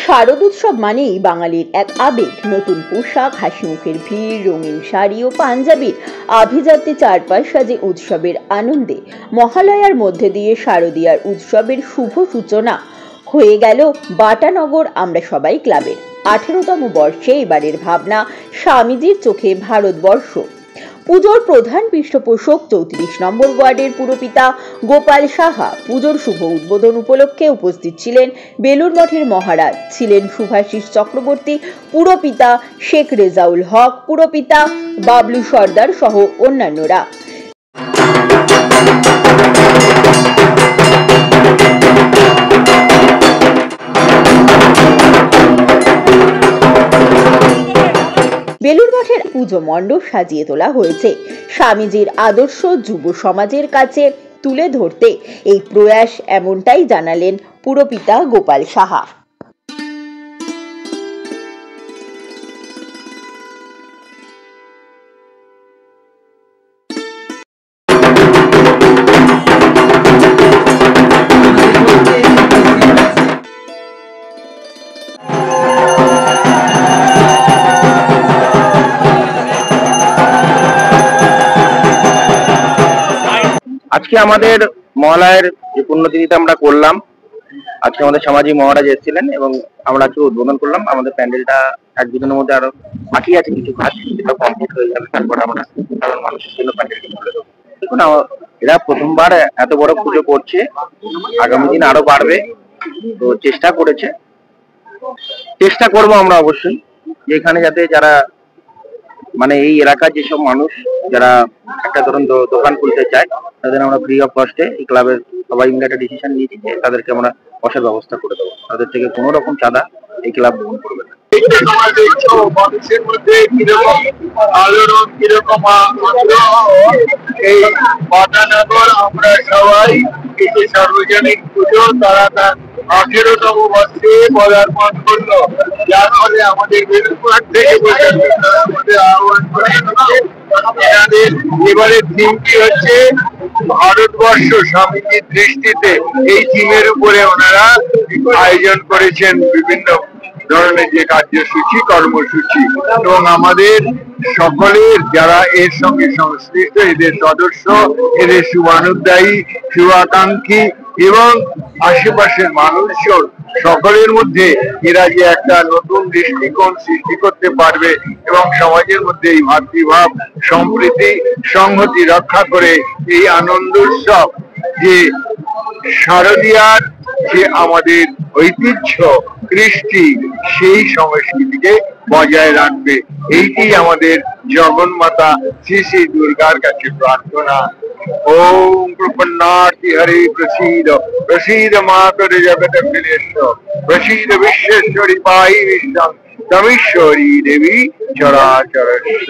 শারদোৎসব মানেই বাঙালির এক আবেগ। নতুন পোশাক, হাসি মুখের ভিড়, রঙিন শাড়ি ও পাঞ্জাবির আভিজাত্যে চারপাশ সাজে উৎসবের আনন্দে। মহালয়ার মধ্যে দিয়ে শারদীয়ার উৎসবের শুভ সূচনা হয়ে গেল বাটানগর আমরা সবাই ক্লাবের 18তম বর্ষে। এবারের ভাবনা স্বামীজির চোখে ভারতবর্ষ। পুজোর প্রধান পৃষ্ঠপোষক 34 নম্বর ওয়ার্ডের পুরপিতা গোপাল সাহা। পুজোর শুভ উদ্বোধন উপলক্ষে উপস্থিত ছিলেন বেলুড় মঠের মহারাজ, ছিলেন শুভাশিস চক্রবর্তী, পুরপিতা শেখ রেজাউল হক, পুরপিতা বাবলু সর্দার সহ অন্যান্যরা। বেলুড় মঠের পুজো মণ্ডপ সাজিয়ে তোলা হয়েছে। স্বামীজির আদর্শ যুব সমাজের কাছে তুলে ধরতে এই প্রয়াস, এমনটাই জানালেন পুরপিতা গোপাল সাহা। আজকে আমাদের মহালয়ের যে পুণ্যতিথিতে আমরা করলাম, আজকে আমাদের সামাজিক মহারাজ এসেছিলেন এবং আমরা আজকে উদ্বোধন করলাম। আমাদের প্যান্ডেলটা এক দুদিনের মধ্যে আরো বাকি আছে, কিছু কাজ সেটা কমপ্লিট হয়ে যাবে, তারপর আমরা সাধারণ মানুষের জন্য প্যান্ডেলটি খুলে দেবো। দেখুন, এরা প্রথমবার এত বড় পুজো করছে, আগামী দিন আরো বাড়বে, তো চেষ্টা করবো আমরা অবশ্যই যে এখানে যাতে যারা মানে এই এলাকার যেসব মানুষ যারা একটা ধরুন দোকান খুলতে চায়, তাদের আমরা ফ্রি অফ কস্টে এই ক্লাবের সবাই মিলে একটা ডিসিশন নিয়েছি যে তাদেরকে আমরা বসার ব্যবস্থা করে দেবো। তাদের থেকে কোনো রকম চাঁদা এই ক্লাব গ্রহণ করবে না। মানুষের মধ্যে কিরকম আলোড়ন, কিরকম এই বাটানগর আমরা সবাই এই যে সার্বজনিক পুজো, তারা তার 18তম বর্ষে পদার্পণ করলো, যার ফলে আমাদের বেলুড় থেকে আহ্বান করে এনাদের এবারের থিমটি হচ্ছে ভারতবর্ষ স্বামীজির দৃষ্টিতে। এই থিমের উপরে ওনারা আয়োজন করেছেন বিভিন্ন ধরনের যে কার্যসূচি, কর্মসূচি, এবং আমাদের সকলের যারা এর সঙ্গে সংশ্লিষ্ট, এদের সদস্য, এদের শুভানুধ্যায়ী, শুভাকাঙ্ক্ষী এবং আশেপাশের মানুষজন, সকলের মধ্যে এরা যে একটা নতুন দৃষ্টিকোণ সৃষ্টি করতে পারবে এবং সমাজের মধ্যে এই ভাতৃভাব, সম্প্রীতি, সংহতি রক্ষা করে এই আনন্দ উৎসব যে শারদীয়ার যে আমাদের ঐতিহ্য, কৃষ্টি, সেই সংস্কৃতিকে বজায় রাখবে। এইটি আমাদের জগন্মাতা শ্রী শ্রী দুর্গার কাছে প্রার্থনা। ওম প্রপন্নার্থী হরে প্রসীদ, প্রসীদ মাতর জগৎ অখিলেশ্বর, প্রসীদ বিশ্বেশ্বরী পাহি বিশ্বং তমীশ্বরী দেবী চরাচরস্য।